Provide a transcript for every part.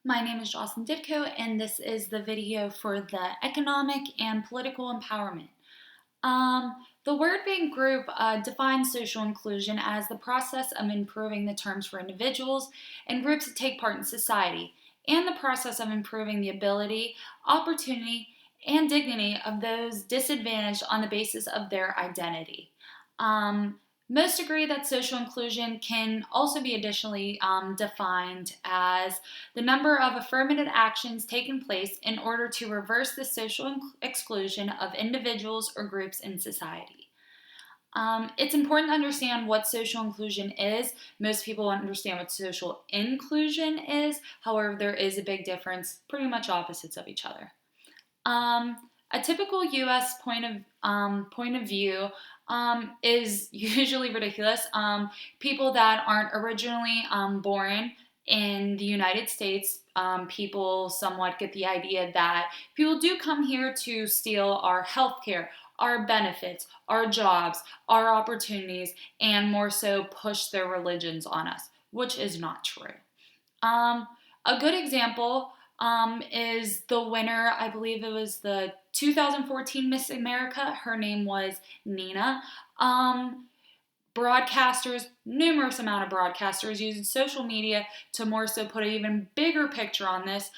My name is Jocelyn Ditko, and this is the video for the economic and political empowerment. The word bank group defines social inclusion as the process of improving the terms for individuals and groups that take part in society, and the process of improving the ability, opportunity, and dignity of those disadvantaged on the basis of their identity. Um, Most agree that social inclusion can also be additionally defined as the number of affirmative actions taken place in order to reverse the social exclusion of individuals or groups in society. It's important to understand what social inclusion is. Most people understand what social inclusion is. However, there is a big difference, pretty much opposites of each other. Um, a typical U.S. point of view is usually ridiculous. People that aren't originally born in the United States, people somewhat get the idea that people do come here to steal our healthcare, our benefits, our jobs, our opportunities, and more so push their religions on us, which is not true. Um, a good example is the winner. I believe it was the 2014 Miss America. Her name was Nina. Broadcasters, numerous amount of broadcasters using social media to more so put an even bigger picture on this,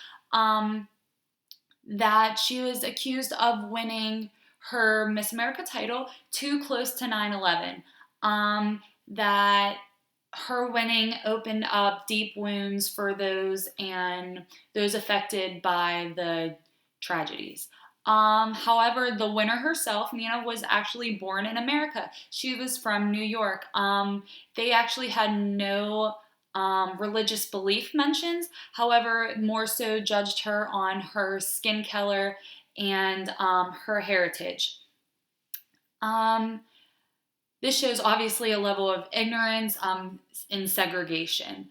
that she was accused of winning her Miss America title too close to 9/11. That her winning opened up deep wounds for those affected by the tragedies. However, the winner herself, Nina, was actually born in America. She was from New York. They actually had no religious belief mentions. However, more so judged her on her skin color and her heritage. Um, this shows obviously a level of ignorance in segregation.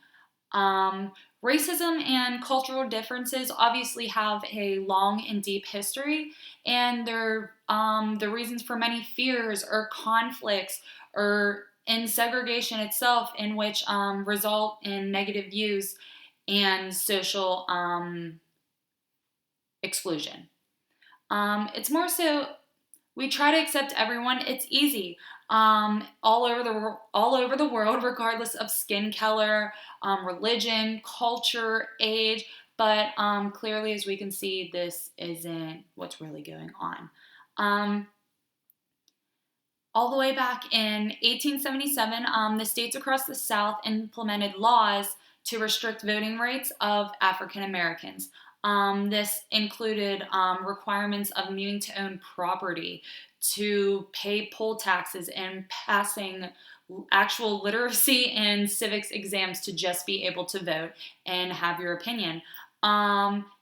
Um, Racism and cultural differences obviously have a long and deep history, and they're the reasons for many fears or conflicts or in segregation itself, in which result in negative views and social exclusion. It's more so we try to accept everyone. It's easy. All over the world, regardless of skin color, religion, culture, age. But clearly, as we can see, this isn't what's really going on. Um, all the way back in 1877, the states across the South implemented laws to restrict voting rights of African Americans. This included requirements of needing to own property, to pay poll taxes, and passing actual literacy and civics exams to just be able to vote and have your opinion.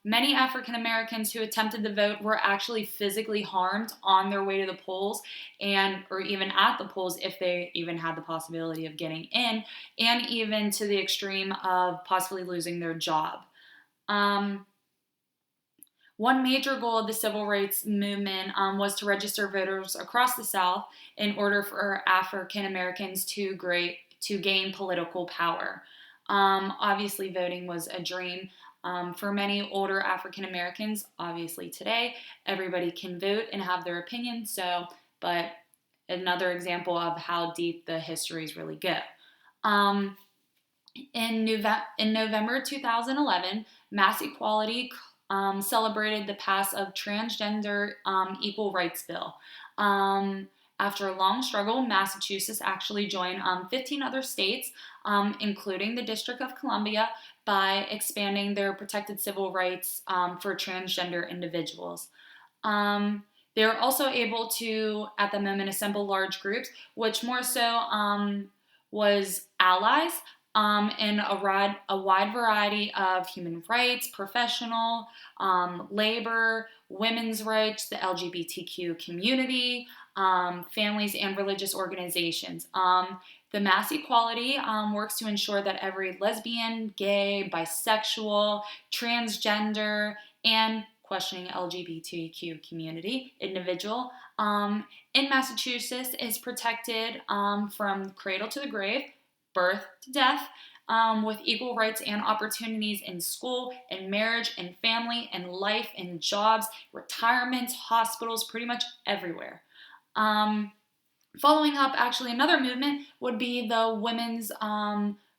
Many African Americans who attempted to vote were actually physically harmed on their way to the polls, and or even at the polls if they even had the possibility of getting in, and even to the extreme of possibly losing their job. Um, One major goal of the civil rights movement was to register voters across the South in order for African Americans to gain political power. Obviously, voting was a dream for many older African Americans. Obviously, today everybody can vote and have their opinion. But another example of how deep the histories really go. Um, in November 2011, Mass Equality celebrated the pass of Transgender Equal Rights Bill. After a long struggle, Massachusetts actually joined 15 other states, including the District of Columbia, by expanding their protected civil rights for transgender individuals. They're also able to, at the moment, assemble large groups, which more so was allies in a wide variety of human rights, professional, labor, women's rights, the LGBTQ community, families, and religious organizations. The Mass Equality works to ensure that every lesbian, gay, bisexual, transgender, and questioning LGBTQ community individual in Massachusetts is protected from cradle to the grave, birth to death, with equal rights and opportunities in school, in marriage, in family, in life, in jobs, retirements, hospitals, pretty much everywhere. Following up, actually, another movement would be the Women's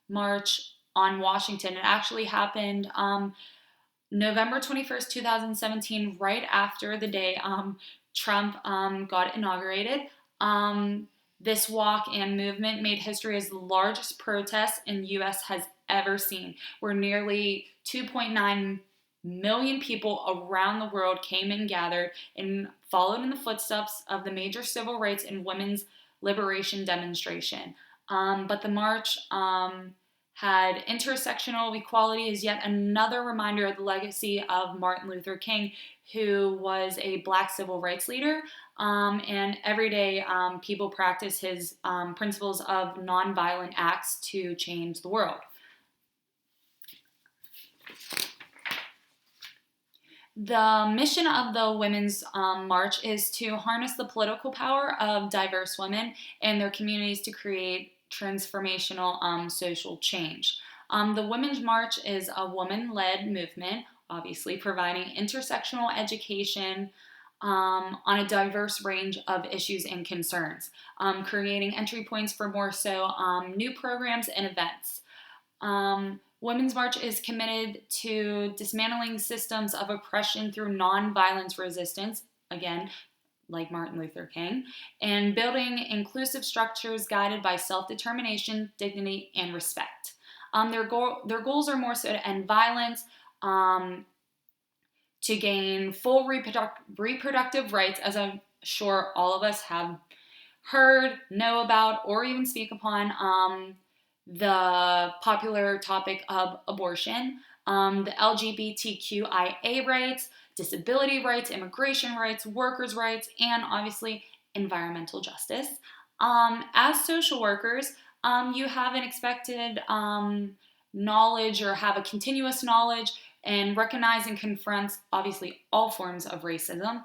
March on Washington. It actually happened November 21st, 2017, right after the day Trump got inaugurated. This walk and movement made history as the largest protest in the U.S. has ever seen, where nearly 2.9 million people around the world came and gathered and followed in the footsteps of the major civil rights and women's liberation demonstration. But the march had intersectional equality as yet another reminder of the legacy of Martin Luther King, who was a Black civil rights leader. And every day, people practice his principles of nonviolent acts to change the world. The mission of the Women's March is to harness the political power of diverse women and their communities to create transformational social change. The Women's March is a woman-led movement, obviously providing intersectional education on a diverse range of issues and concerns, creating entry points for more so new programs and events. Women's March is committed to dismantling systems of oppression through nonviolence resistance, again, like Martin Luther King, and building inclusive structures guided by self-determination, dignity, and respect. Their goals are more so to end violence, to gain full reproductive rights, as I'm sure all of us have heard, know about, or even speak upon, the popular topic of abortion, the LGBTQIA rights, disability rights, immigration rights, workers' rights, and obviously environmental justice. As social workers, you have an expected knowledge or have a continuous knowledge and recognize and confront obviously all forms of racism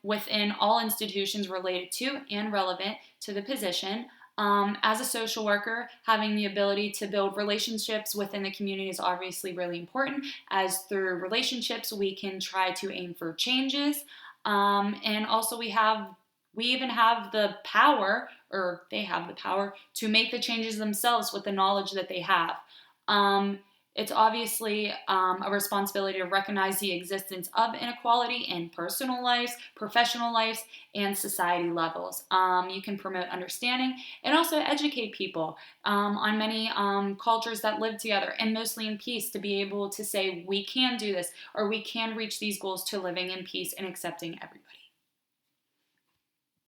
within all institutions related to and relevant to the position. As a social worker, having the ability to build relationships within the community is obviously really important, as through relationships we can try to aim for changes. And also we even have the power, or they have the power, to make the changes themselves with the knowledge that they have. It's obviously a responsibility to recognize the existence of inequality in personal lives, professional lives, and society levels. You can promote understanding and also educate people on many cultures that live together and mostly in peace, to be able to say we can do this, or we can reach these goals to living in peace and accepting everybody.